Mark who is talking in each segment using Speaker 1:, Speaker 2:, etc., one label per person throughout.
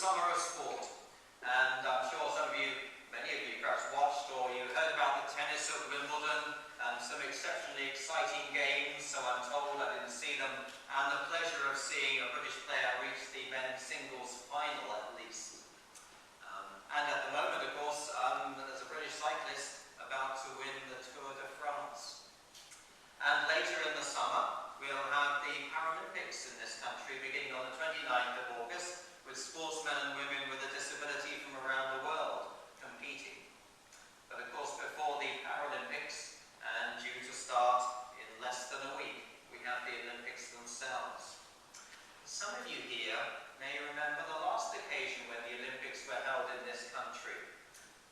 Speaker 1: summer of sport, and I'm sure many of you perhaps watched or you heard about the tennis at Wimbledon and some exceptionally exciting games, so I'm told. I didn't see them, and the pleasure of seeing a British player reach the men's singles final at least. And at the moment, of course, there's a British cyclist about to win the Tour de France. And later in the summer, we'll have the Paralympics in this country beginning on the 29th of August, with sportsmen and women with a disability from around the world competing. But of course, before the Paralympics, and due to start in less than a week, we have the Olympics themselves. Some of you here may remember the last occasion when the Olympics were held in this country,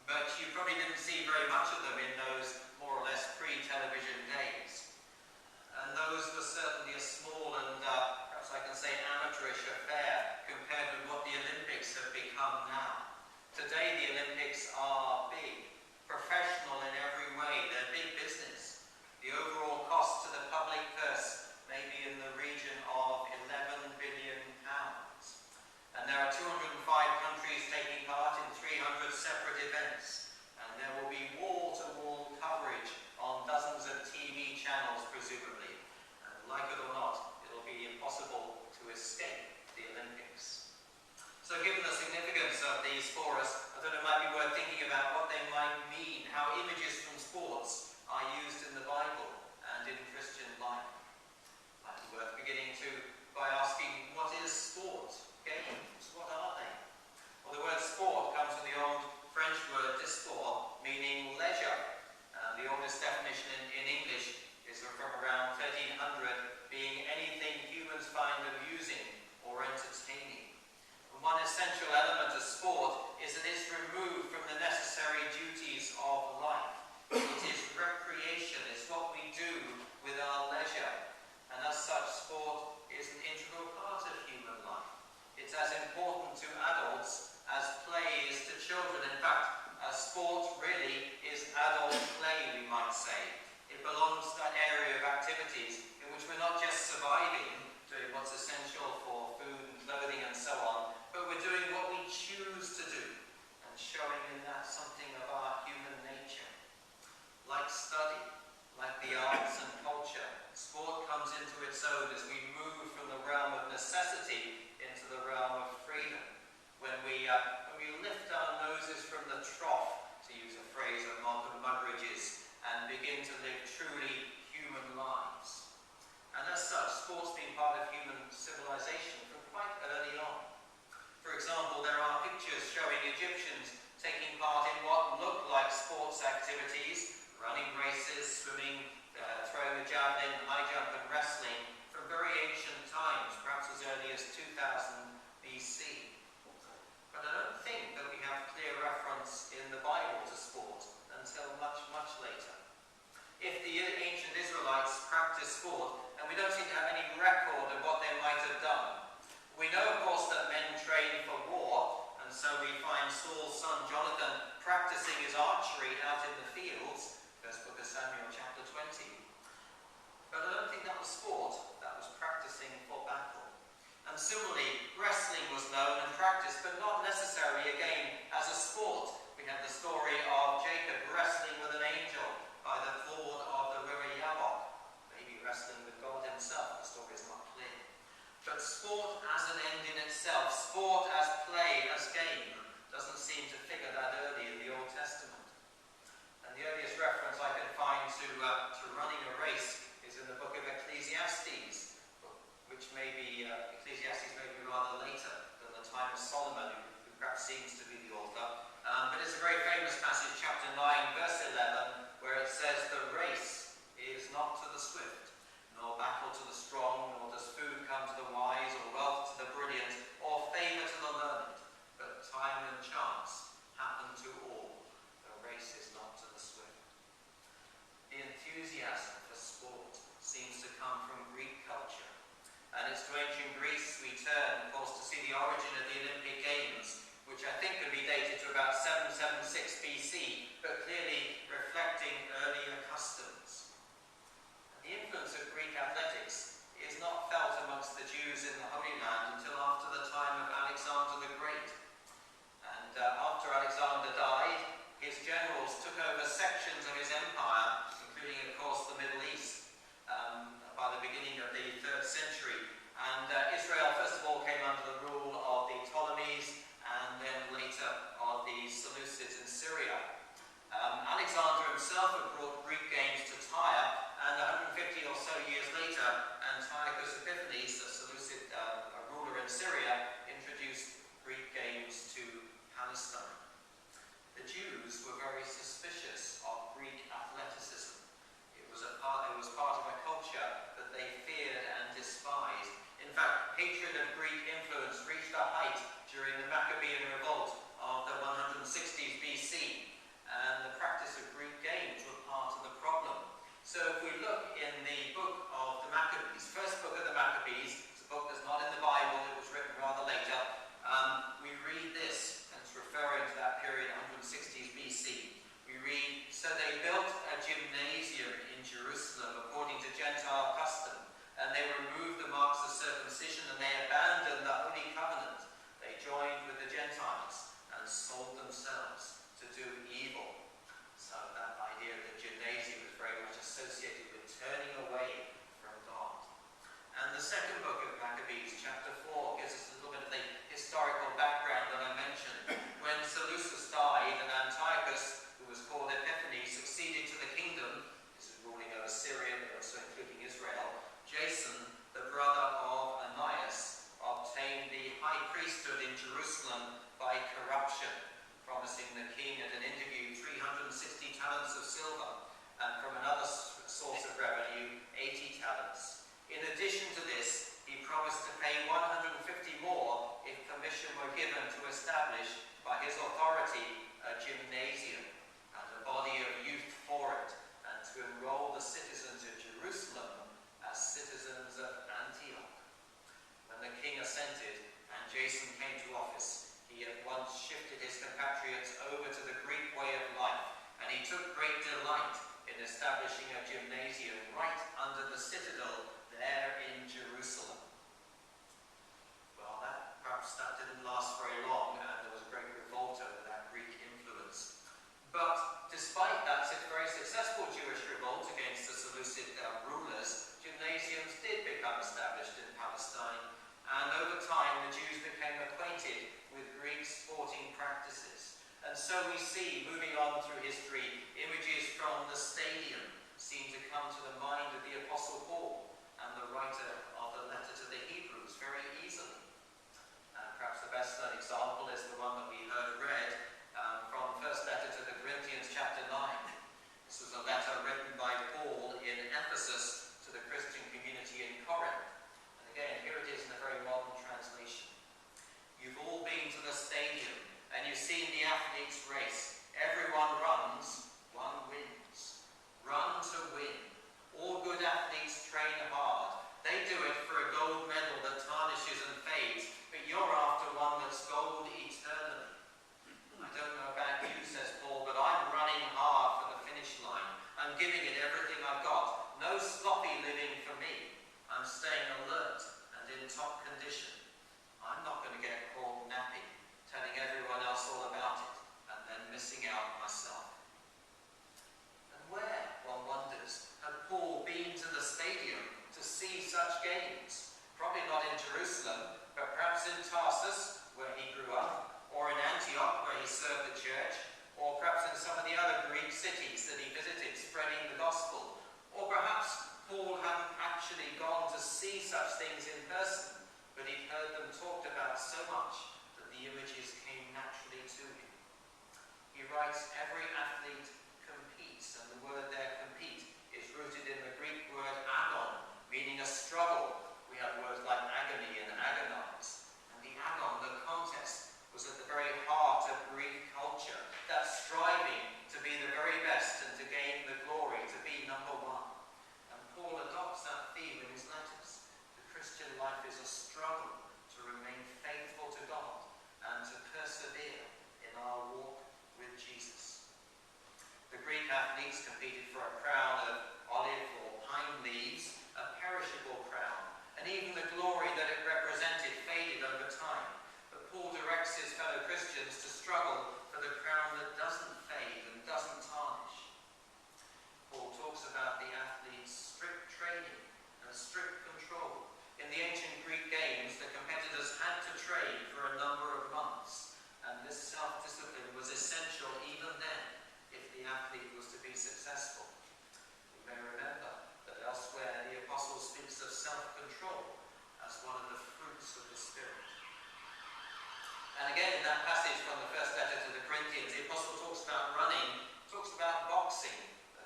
Speaker 1: but you probably didn't see very much of them in those more or less pre-television days. And those were certainly a small and perhaps I can say amateurish affair compared with what the Olympics have become now. Today the Olympics are big, professional in every way, they're big business. The overall cost to the public purse may be in the region of £11 billion. And there are 205 countries taking part in 300 separate events. And there will be wall-to-wall coverage on dozens of TV channels, presumably. And like it or not, it'll be impossible to escape the Olympics. So given the significance of these for us, I thought it might be worth thinking about what they might mean, how images from sports are used in the Bible and in Christian life. It might be worth beginning by asking, what is sport? Games, what are they? Well, the word sport comes from the old French word disport, meaning leisure. The oldest definition in English is from around 1300, being anything humans find amusing or entertaining. And one essential element of sport is that it's removed from the necessary duties of life. It is recreation, it's what we do with our leisure. And as such, sport is an integral part of human life. It's as important to adults as play is to children. In fact, sport really is adult play, we might say. It belongs to that area of activities in which we're not just surviving, doing what's essential for food and clothing and so on, but we're doing what we choose to do and showing in that something of our human nature. Like study, like the arts and culture, sport comes into its own as we move from the realm of necessity into the realm of freedom. When we lift our noses from the trough, to use a phrase of Malcolm Muggeridge's, and begin to live truly human lives. And as such, sport's been part of human civilization from quite early on. For example, there are pictures showing Egyptians taking part in what look like sports activities, running races, swimming, throwing the javelin, high jump and wrestling from very ancient times, perhaps as early as 2000 BC. But I don't think that we have clear reference in the Bible to sport until much, much later. If the ancient Israelites practiced sport, and we don't seem to have any record of what they might have done. We know, of course, that men trained for war, and so we find Saul's son Jonathan practicing his archery out in the fields, First Book of Samuel, chapter 20. But I don't think that was sport, that was practicing for battle. And similarly, wrestling was known and practiced, but not necessarily, again, as a sport. We have the story of Jacob wrestling with an angel by the ford of the river Yabok. Maybe wrestling with God himself, the story is not clear. But sport as an end in itself, sport as play, as game, doesn't seem to figure that early in the Old Testament. And the earliest reference I can find to running a race is in the book of Ecclesiastes, which Ecclesiastes may be rather later than the time of Solomon, who perhaps seems to be the author. But it's a very famous passage, chapter 9, verse 11, where it says, "The race is not to the swift, nor battle to the strong, nor does food come to the wise, or wealth to the brilliant, or favour to the learned, but time and chance happen to all. The race is not to the swift." The enthusiasm for sport seems to come from Greek culture. And it's to ancient Greece we turn, of course, to see the origin of the Olympic Games, which I think could be dated to about 776 BC, but clearly sold themselves to do evil. So that idea of the gymnasium is very much associated with turning away from God. And the second book of Maccabees, chapter 4, gives us a little bit of the historical background that I mentioned. When Seleucus died and Antiochus, who was called Epiphanes, succeeded to the kingdom, this is ruling over Syria, but also including Israel, Jason, the brother of Ananias, obtained the high priesthood in Jerusalem by corruption, promising the king at an interview 360 talents of silver, and from another source of revenue, 80 talents. In addition to this, he promised to pay 150 more if permission were given to establish, by his authority, a gymnasium and a body of youth for it, and to enroll the citizens of Jerusalem as citizens of Antioch. When the king assented and Jason came to office, he at once shifted his compatriots over to the Greek way of life, and he took great delight in establishing a gymnasium right under the citadel there in Jerusalem. Well, perhaps that didn't last very long, and there was a great revolt over that Greek influence. But despite that very successful Jewish revolt against the Seleucid rulers, gymnasiums did become established in Palestine, and over time the Jews became acquainted with Greek sporting practices. And so we see, moving on through history, images from the stadium seem to come to the mind of the Apostle Paul and the writer of the letter to the Hebrews very easily. Perhaps the best known example is the one that we heard read from the first letter to the Corinthians, chapter 9. This was a letter written by Paul in Ephesus to the Christian community in Corinth. And again, here it is in a very modern translation. You've all been to the stadium and you've seen the athletes race. Everyone runs, one wins. Run to win. All good athletes train hard. They do it for a gold medal that tarnishes and fades, but you're after one that's gold eternally. I don't know about you, says Paul, but I'm running hard for the finish line. I'm giving it everything I've got. No sloppy living for me. I'm staying alert and in top condition. I'm not going to get called nappy, telling everyone else all about it, and then missing out myself. And where, one wonders, had Paul been to the stadium to see such games? Probably not in Jerusalem, but perhaps in Tarsus, where he grew up, or in Antioch, where he served the church, or perhaps in some of the other Greek cities that he visited spreading the gospel. Or perhaps Paul hadn't actually gone to see such things in person, but he'd heard them talked about so much that the images came naturally to him. He writes, every athlete competes, and the word there, compete, is rooted in the Greek word agon, meaning a struggle. We have words like agony and agonize. And the agon, the contest, was at the very heart of Greek culture, that striving to be the very best and to gain the glory, to be number one. And Paul adopts that theme in his letters. The Christian life is a struggle to remain faithful to God and to persevere in our walk with Jesus. The Greek athletes competed for a crown of olive or pine leaves, a perishable crown, and even the glory that it represented faded over time. But Paul directs his fellow Christians to struggle for the crown that doesn't fade and doesn't tarnish. Paul talks about the athletes' strict training and strict control. In the ancient Greek games, the competitors had to train for a number of months, and this self-discipline was essential even then if the athlete was to be successful. You may remember that elsewhere the apostle speaks of self-control as one of the fruits of the Spirit. And again, in that passage from the first letter to the Corinthians, the apostle talks about running, talks about boxing,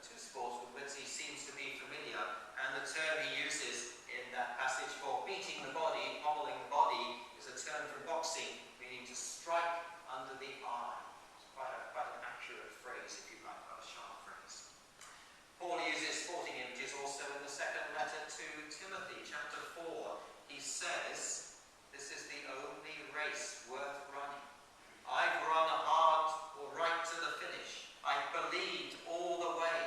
Speaker 1: two sports with which he seems to be familiar, and the term he uses in that passage for beating the body, pommeling the body, is a term from boxing, meaning to strike under the eye. It's quite an accurate phrase, if you like, quite a sharp phrase. Paul uses sporting images also in the second letter to Timothy, chapter 4. He says, this is the only race worth running. I've run hard or right to the finish. I've believed all the way.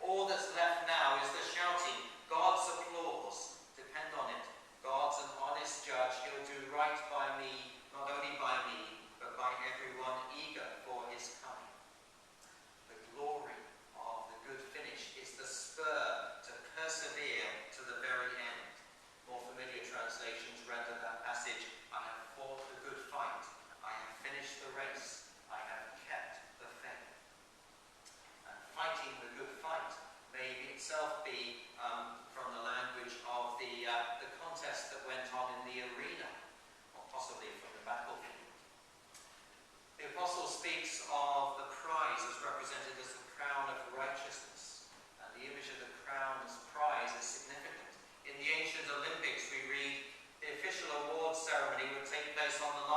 Speaker 1: All that's left now is the shouting, God's applause. Depend on it. God's an honest judge. He'll do right by me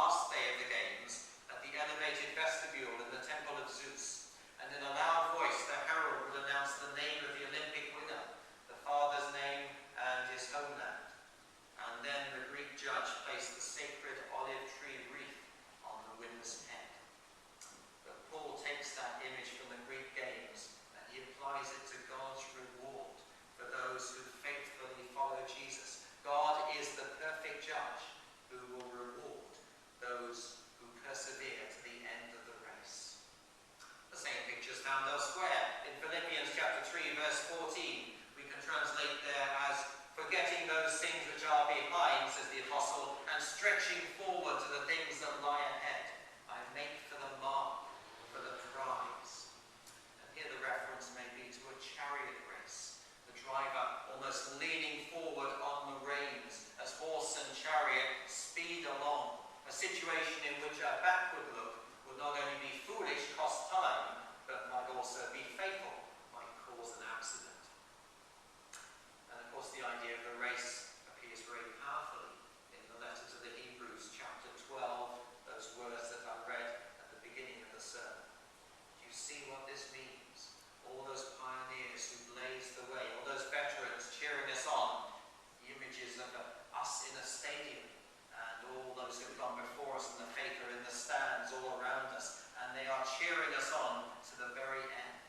Speaker 1: last day of the games at the elevated vestibule in the Temple of Zeus, and in a loud voice the herald would announce the name of the Olympic winner, the father's name and his homeland. And then the Greek judge placed the sacred olive tree wreath on the winner's head. But Paul takes that image from the Greek games and he applies it to God's reward for those who faithfully follow Jesus. God is the perfect judge who will reward those who persevere to the end of the race. The same picture is found elsewhere. In Philippians chapter 3, verse 14, we can translate there as, forgetting those things which are behind, says the apostle, and stretching forward to the things that lie ahead, I make for the mark, for the prize. And here the reference may be to a chariot race, the driver almost leaning forward on the reins as horse and chariot speed along, a situation in which a backward look would not only be foolish, cost time, but might also be fatal, might cause an accident. And of course the idea of the race appears very powerfully in the letter to the Hebrews, chapter 12, those words that I read at the beginning of the sermon. Do you see what this means? All those pioneers who blazed the way, all those veterans cheering us on, the images of us in a stadium, and all those who've gone before us in the faith are in the stands all around us, and they are cheering us on to the very end.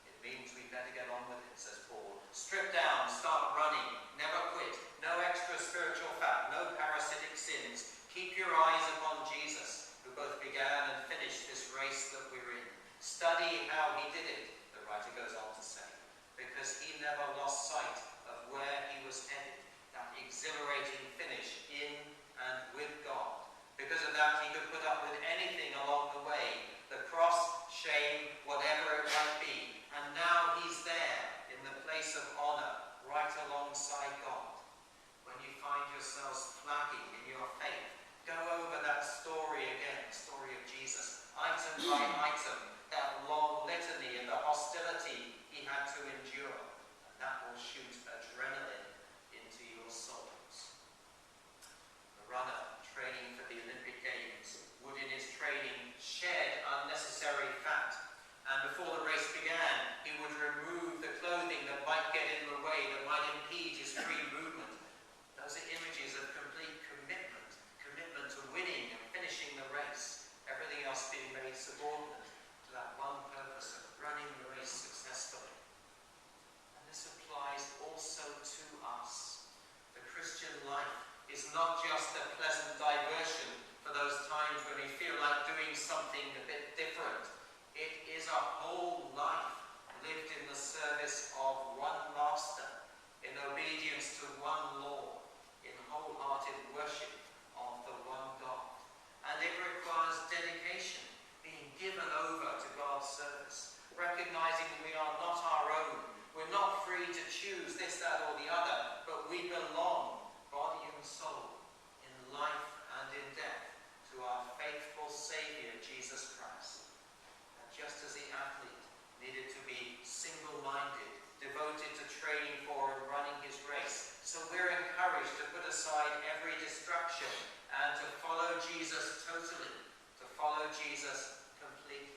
Speaker 1: It means we better get on with it, says Paul. Strip down, start running, never quit, no extra spiritual fat, no parasitic sins. Keep your eyes upon Jesus, who both began and finished this race that we're in. Study how he did it, the writer goes on to say, because he never lost sight of where he was headed, that exhilarating finish in and with God. Because of that, he could put up with anything along the way, the cross, shame, whatever it might be. And now he's there in the place of honor, right alongside God. When you find yourselves flagging in your faith, go over that story again, the story of Jesus, item by item, that long litany and the hostility he had to endure. And that will shoot adrenaline into your souls. The runner training for the Olympic Games would in his training shed unnecessary fat, and before the race began he would remove the clothing that might get in the way, that might impede his free movement. Those are images of complete commitment to winning and finishing the race, everything else being made subordinate to that one purpose of running the race successfully. And this applies also to us. The Christian life is not just a pleasant diversion for those times when we feel like doing something a bit different. It is a whole life lived in the service of one master, in obedience to one Lord, in wholehearted worship of the one God. And it requires dedication, being given over to God's service, recognizing we are not our own. We're not free to choose this, that, or the other, but we belong, body and soul, in life and in death, to our faithful Savior, Jesus Christ. And just as the athlete needed to be single-minded, devoted to training for and running his race, so we're encouraged to put aside every distraction and to follow Jesus totally, to follow Jesus completely.